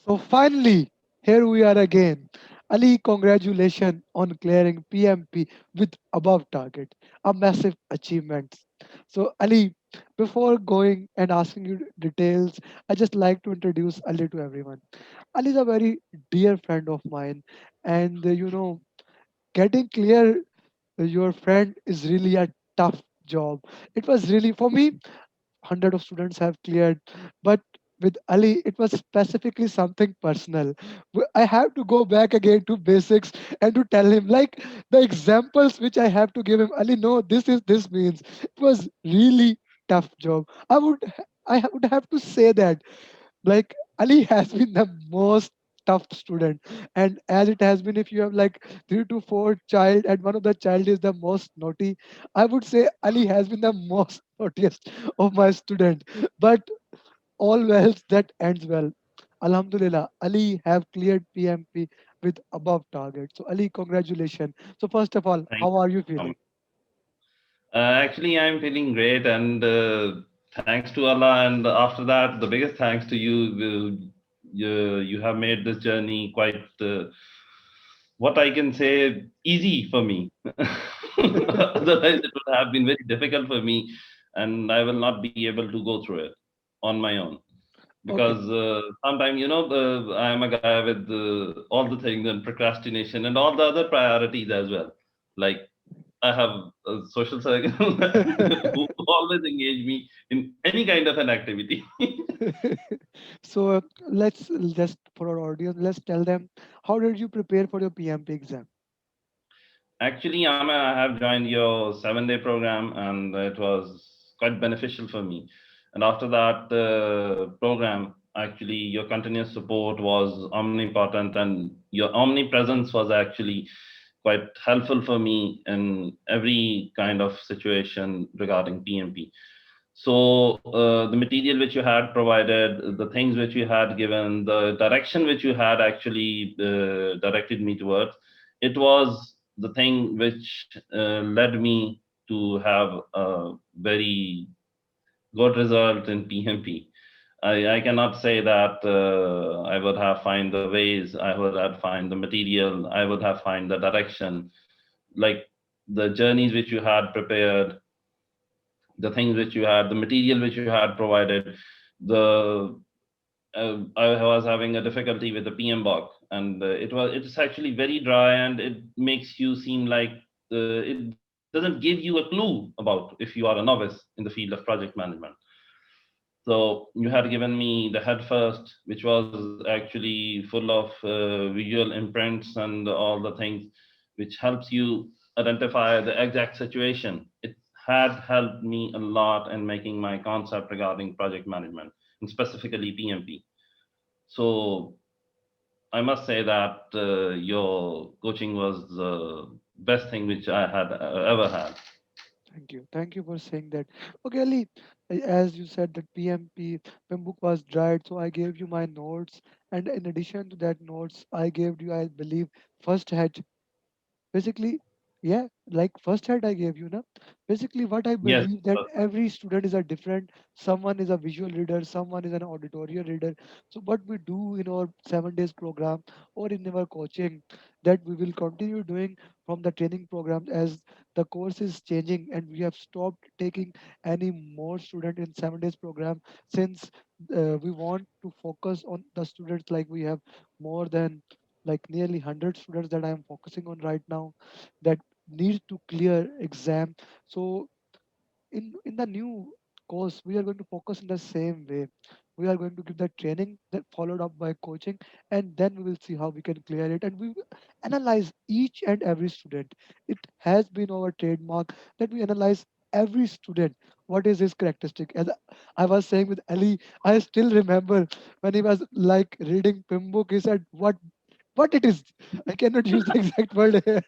So finally, here we are again. Ali, congratulations on clearing PMP with above target, a massive achievement. So Ali, before going and asking you details, I just like to introduce Ali to everyone. Ali is a very dear friend of mine, and getting clear your friend is really a tough job. It was really for me hundred of students have cleared, but with Ali, it was specifically something personal. I have to go back again to basics and to tell him like the examples which I have to give him. Ali, no, this means it was really tough job. I would have to say that like Ali has been the most tough student, and as it has been, if you have like 3 to 4 child and one of the child is the most naughty, I would say Ali has been the most naughtiest of my student. But all well that ends well. Alhamdulillah, Ali have cleared PMP with above target. So Ali, congratulations. So first of all, Thank how are you you so feeling? much. Actually, I'm feeling great, and thanks to Allah. And after that, the biggest thanks to you. You have made this journey quite, what I can say, easy for me. Otherwise, it would have been very difficult for me, and I will not be able to go through it on my own. Okay. Because sometimes, I'm a guy with all the things and procrastination and all the other priorities as well. Like I have a social circle who always engage me in any kind of an activity. So let's just for our audience, let's tell them how did you prepare for your PMP exam? Actually, I have joined your 7 day program, and it was quite beneficial for me. And after that program, actually, your continuous support was omnipotent, and your omnipresence was actually quite helpful for me in every kind of situation regarding PMP. So, the material which you had provided, the things which you had given, the direction which you had actually directed me towards, it was the thing which led me to have a very good result in PMP. I cannot say that I would have find the ways, I would have find the material, I would have find the direction, like the journeys which you had prepared, the things which you had, the material which you had provided. The I was having a difficulty with the PM box, and it's actually very dry, and it makes you seem like it doesn't give you a clue about if you are a novice in the field of project management. So you had given me the head first, which was actually full of visual imprints and all the things, which helps you identify the exact situation. It had helped me a lot in making my concept regarding project management and specifically PMP. So I must say that your coaching was the best thing which I had ever had. Thank you. Thank you for saying that. Okay, Ali, as you said that PMP, when book was dried, so I gave you my notes. And in addition to that notes, I gave you, I believe, first head. Basically, yeah, like first head I gave you, na. Basically, what I Yes, believe that every student is a different. Someone is a visual reader, someone is an auditory reader. So what we do in our 7 days program or in our coaching, that we will continue doing from the training program as the course is changing and we have stopped taking any more student in 7 days program since we want to focus on the students like we have more than like nearly 100 students that I am focusing on right now that need to clear exam. So in the new course, we are going to focus in the same way. We are going to give the training that followed up by coaching, and then we will see how we can clear it. And we will analyze each and every student. It has been our trademark that we analyze every student. What is his characteristic? As I was saying with Ali, I still remember when he was like reading Pim book, he said, what it is, I cannot use the exact word here.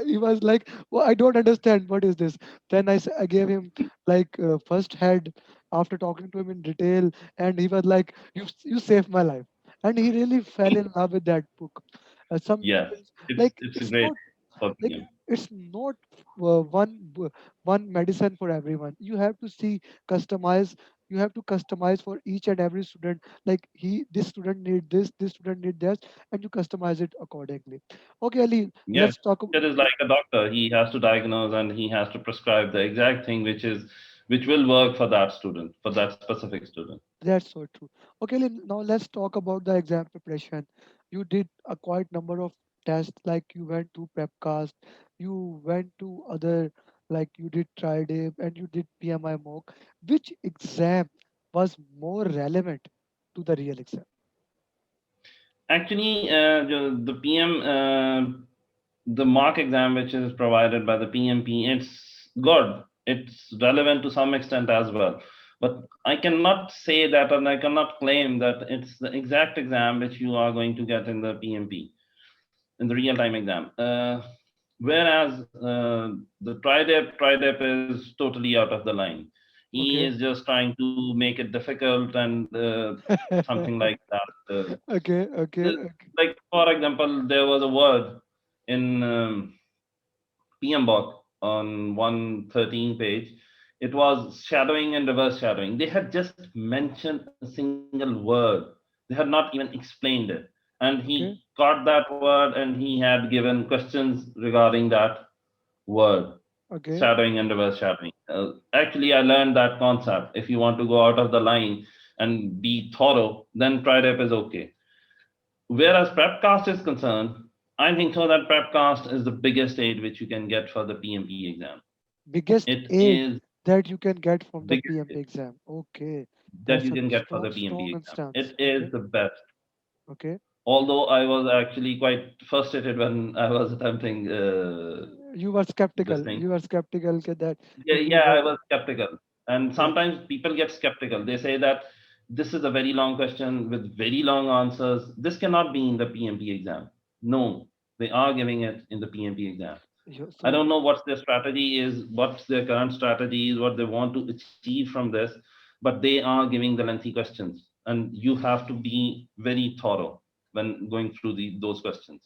He was like, well, I don't understand what is this. Then I gave him like first head after talking to him in detail, and he was like, you saved my life, and he really fell in love with that book. Some yes, students it's like it's it's great not for like PM. it's not one medicine for everyone. You have to see customize. You have to customize for each and every student, like this student need this student need this, and you customize it accordingly. Okay, Ali, Yes, let's talk it is like a doctor. He has to diagnose and he has to prescribe the exact thing which will work for that student, for that specific student. That's so true. Okay, now let's talk about the exam preparation. You did a quite number of tests, like you went to Prepcast, you went to other, like you did TriDip and you did PMI mock. Which exam was more relevant to the real exam? Actually, the PM, the mock exam which is provided by the PMP, it's good. It's relevant to some extent as well. But I cannot say that, and I cannot claim that it's the exact exam which you are going to get in the PMP, in the real time exam. Whereas the TriDep is totally out of the line. He Okay. is just trying to make it difficult and something like that. Okay, okay, The- okay, like for example, there was a word in PMBOK on 113 page. It was shadowing and reverse shadowing. They had just mentioned a single word. They had not even explained it. And he okay, got that word and he had given questions regarding that word, okay. shadowing and reverse shadowing. Actually, I learned that concept. If you want to go out of the line and be thorough, then TriDep is okay. Whereas Prepcast is concerned, I think so that Prepcast is the biggest aid which you can get for the PMP exam. Biggest It aid is that you can get from the biggest PMP aid exam. Okay, that that's you a can get for the strong, PMP strong exam. instance. It Okay, is the best. okay. Although I was actually quite frustrated when I was attempting You were this skeptical. thing. You were skeptical that Yeah, it will yeah, I work. was skeptical. And Okay, sometimes people get skeptical. They say that this is a very long question with very long answers. This cannot be in the PMP exam. No, they are giving it in the PMP exam. I so don't know what their strategy is, what's their current strategy is, what they want to achieve from this, but they are giving the lengthy questions, and you have to be very thorough when going through those questions.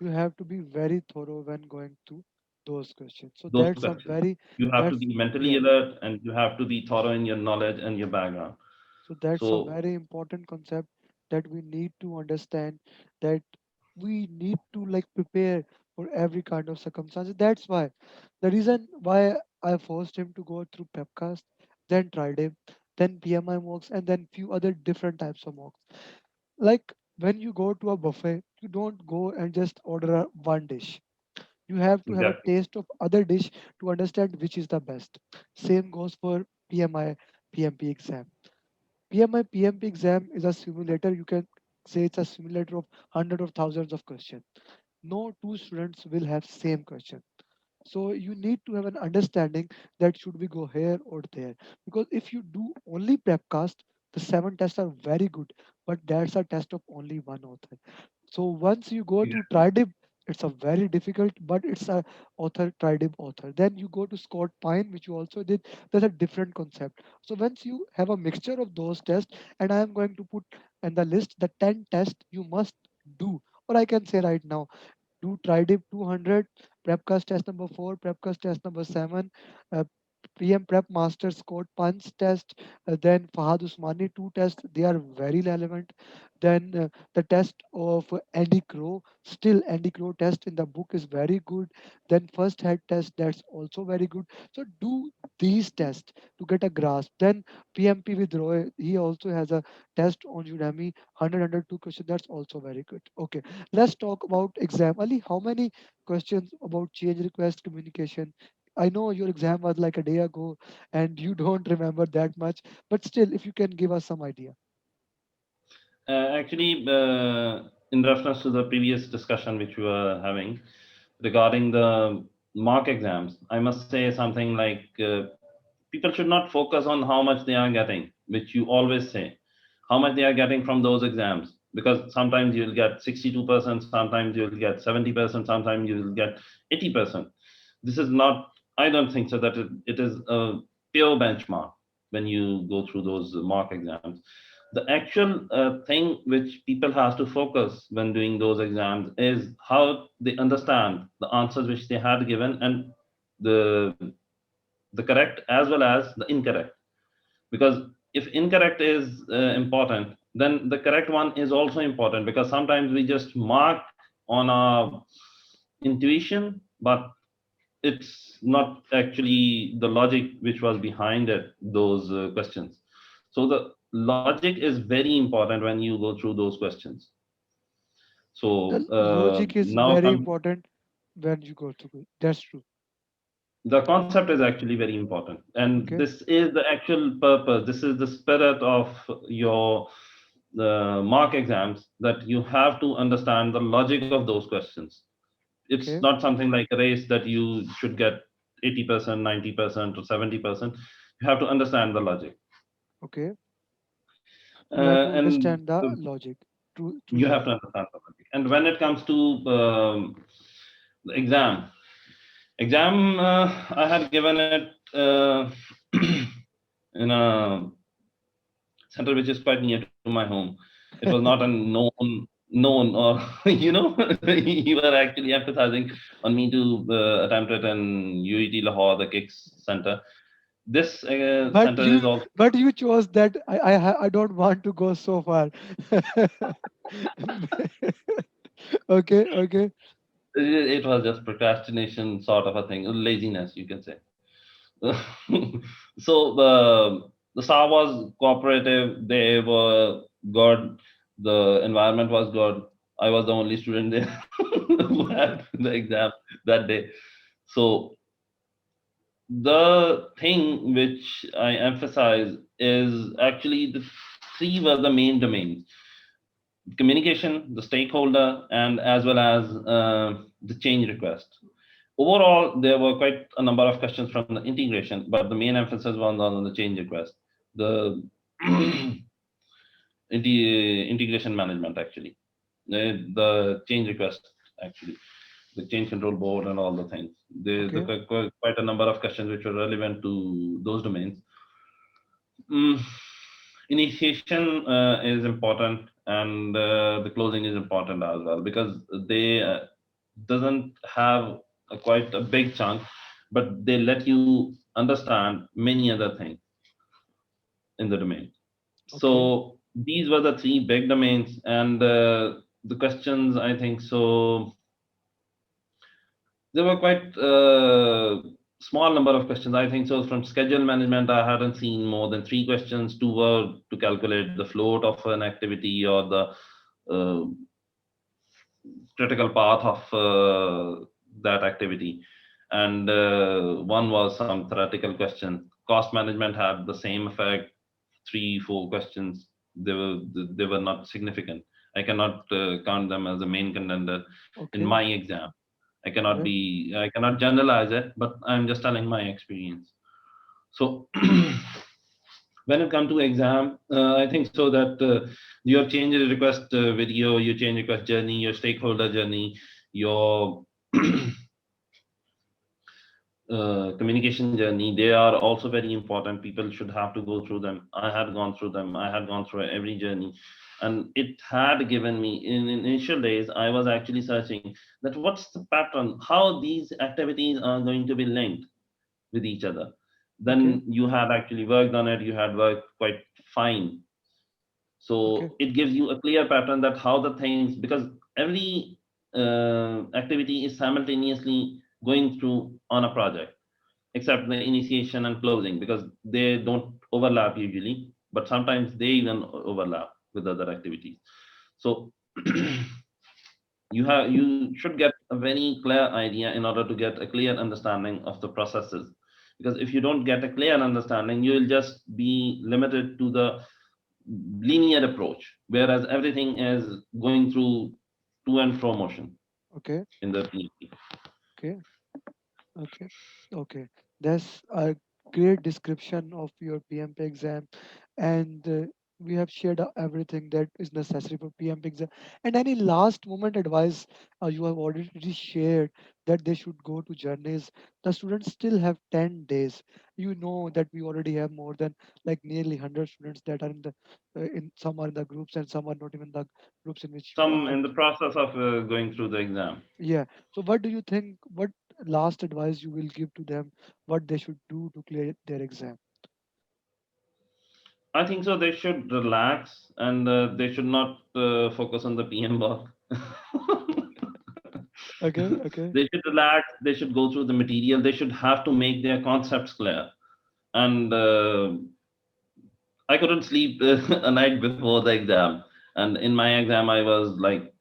you have to be very thorough when going to those questions. So Those questions. You have to that's, be mentally yeah. alert, and you have to be thorough in your knowledge and your background. So that's a So very important concept that we need to understand, that we need to like prepare for every kind of circumstances. That's why the reason why I forced him to go through Pepcast, then tried him, then PMI mocks, and then few other different types of mocks. Like when you go to a buffet, you don't go and just order one dish. You have to have a exactly. taste of other dish to understand which is the best. Same goes for PMI PMP exam. PMI PMP exam is a simulator. You can say it's a simulator of hundreds of thousands of questions. No two students will have same question. So you need to have an understanding that should we go here or there. Because if you do only prepcast, the seven tests are very good, but that's a test of only one author. So once you go to Exactly. TriDip, it's a very difficult, but it's a author TriDip author. Then you go to Scott Pine, which you also did. That's a different concept. So once you have a mixture of those tests, and I am going to put in the list the 10 tests you must do, or I can say right now, do TriDip 200, Prepcast test number 4, Prepcast test number 7, uh, PM Prep Masters Code Punch test, then Fahad Usmani 2 test, they are very relevant. Then the test of Andy Crow, still Andy Crow test in the book is very good. Then first head test, that's also very good. So do these tests to get a grasp. Then PMP with Roy, he also has a test on Udemy, 100, questions, that's also very good. Okay, let's talk about exam. Ali, how many questions about change request communication? I know your exam was like a day ago and you don't remember that much, but still, if you can give us some idea. Actually, in reference to the previous discussion which we were having regarding the mock exams, I must say something like people should not focus on how much they are getting, which you always say, how much they are getting from those exams. Because sometimes you'll get 62%, sometimes you'll get 70%, sometimes you'll get 80%. This is not, I don't think so that it is a pure benchmark when you go through those mock exams. The actual thing which people have to focus when doing those exams is how they understand the answers which they had given, and the the correct as well as the incorrect. Because if incorrect is important, then the correct one is also important, because sometimes we just mark on our intuition, but it's not actually the logic which was behind it, those questions. So the logic is very important when you go through those questions. So The logic is now very come, important when you go to it. That's true. the concept is actually very important, and Okay. this is the actual purpose, this is the spirit of your mock exams, that you have to understand the logic of those questions. It's Okay. not something like a race that you should get 80%, 90% or 70%. You have to understand the logic. Okay. You have to And understand the logic. you Truly. have to understand the logic. And when it comes to the exam, I had given it in a center which is quite near to my home. It was not a known, or you were actually emphasizing on me to attempt it in UET Lahore, the Kicks Center. This but center is you also, but you chose that I don't want to go so far. Okay. Okay. it was just procrastination sort of a thing, laziness, you can say. So the staff was cooperative. They were good. The environment was good. I was the only student there who had the exam that day. So the thing which I emphasize is actually the three were the main domains: communication, the stakeholder, and as well as the change request. Overall, there were quite a number of questions from the integration, but the main emphasis was on the change request, the integration management actually, the change request actually, the change control board and all the things. The Okay. quite a number of questions which were relevant to those domains. Mm, Initiation is important, and the closing is important as well, because they doesn't have quite a big chunk, but they let you understand many other things in the domain. Okay. So these were the three big domains, and the questions, I think so, there were quite small number of questions. I think so. From schedule management, I hadn't seen more than three questions. Two were to calculate the float of an activity, or the uh, critical path of that activity, and one was some theoretical question. Cost management had the same effect. Three, four questions. They were not significant. I cannot count them as a main contender in Okay. my exam. Okay. I cannot generalize it, but I'm just telling my experience. So when it comes to exam, I think so that your change request video, your change request journey, your stakeholder journey, your communication journey, they are also very important. People should have to go through them. I had gone through them. I had gone through every journey, and it had given me, in initial days I was actually searching that what's the pattern, how these activities are going to be linked with each other. Okay. Then you had actually worked on it, you had worked quite fine. Okay. So it gives you a clear pattern that how the things, because every activity is simultaneously going through on a project, except the initiation and closing, because they don't overlap usually, but sometimes they even overlap with other activities. So you should get a very clear idea in order to get a clear understanding of the processes, because if you don't get a clear understanding, you will just be limited to the linear approach, whereas everything is going through to and fro motion Okay. in the PMP. Okay. Okay. Okay. That's a great description of your PMP exam, and we have shared everything that is necessary for PMP exam. And any last moment advice you have already shared that they should go to journeys. The students still have 10 days. You know that we already have more than like nearly 100 students that are in the in some are in the groups and some are not even the groups in which you Some are. in the process of going through the exam. Yeah. So what do you think? What last advice you will give to them? What they should do to clear their exam? I think so. They should relax and they should not focus on the PM work. Okay, okay. They should relax. They should go through the material. They should have to make their concepts clear. And I couldn't sleep a night before the exam. And in my exam, I was like,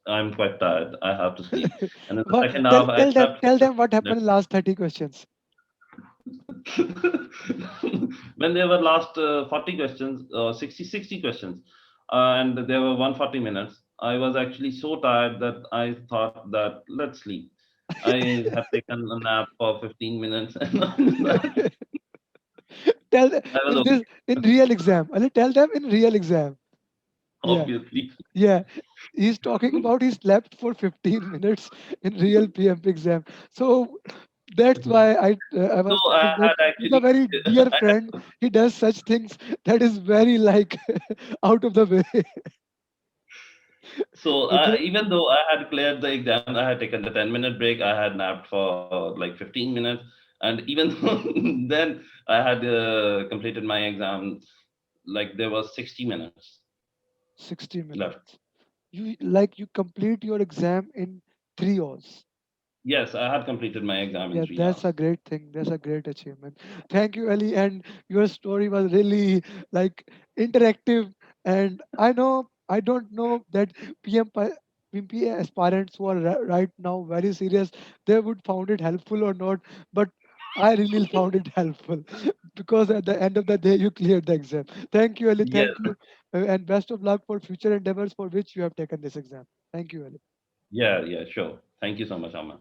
I'm quite tired. I have to sleep. And in the But second half, I slept for tell them 15 what happened minutes. in last 30 questions. When there were last 40 questions, 60 questions, and there were 140 minutes, I was actually so tired that I thought that let's sleep. I had taken a nap for 15 minutes and Tell I in was this in real exam. Ali, tell them in real exam. Yeah, obviously. yeah. He's talking about he slept for 15 minutes in real PMP exam. So that's why I So was I thinking that had he's a actually, very dear friend. He does such things that is very like out of the way. so Okay. even though I had cleared the exam, I had taken the 10-minute break. I had napped for like 15 minutes, and even though then I had completed my exam, like there was 60 minutes 60 left. minutes. You complete your exam in 3 hours. Yes, I had completed my exam in Yeah, three that's a hours. great thing. That's a great achievement. Thank you, Ali. And your story was really like interactive. And I don't know that PM, PMP aspirants who are right now very serious, they would found it helpful or not. But I really found it helpful because at the end of the day, you cleared the exam. Thank you, Ali. Yes, Thank you. And best of luck for future endeavors for which you have taken this exam. Thank you, Ali. yeah, yeah, sure. Thank you so much, Amma.